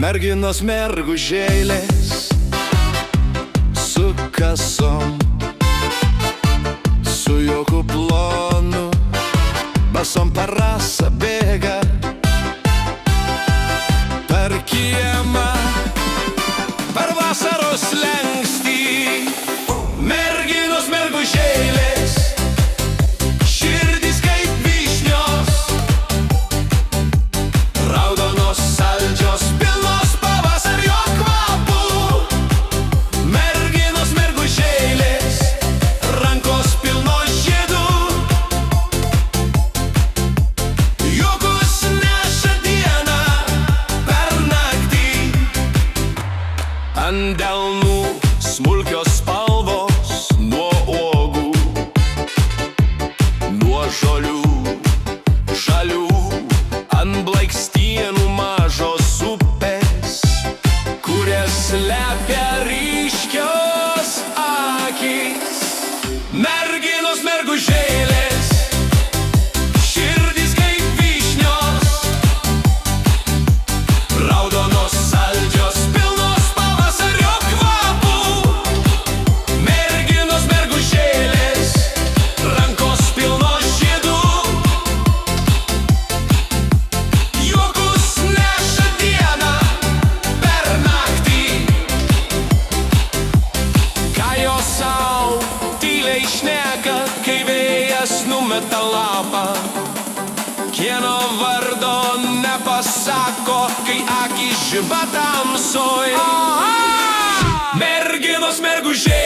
Merginos mergužėlės su kasom, su juoku plonu, basom per rasą bėga per kiemą, per vasaros slenkstį. Merginos mergužėlės, širdys kaip vyšnios, raudonos, saldžios, pilnos pavasario kvapų. Merginos mergužėlės, rankos pilnos žiedų, juokus neša dieną per naktį. Ant delnų smulkios spalvos, nuo uogų, nuo žolių žalių, ant blakstienų mažos upės, kurias slepia ryškios akys. Merginos mergužėlės, širdys kaip vyšnios, raudonos, saldžios, pilnos pavasario kvapų. Merginos mergužėlės, rankos pilnos žiedų, juokus neša dieną per naktį. Ką jos sau tyliai šneka, kai vėjas numeta lapą, kieno vardo nepasako, kai akys žiba tamsoj. Merginos mergužėlės,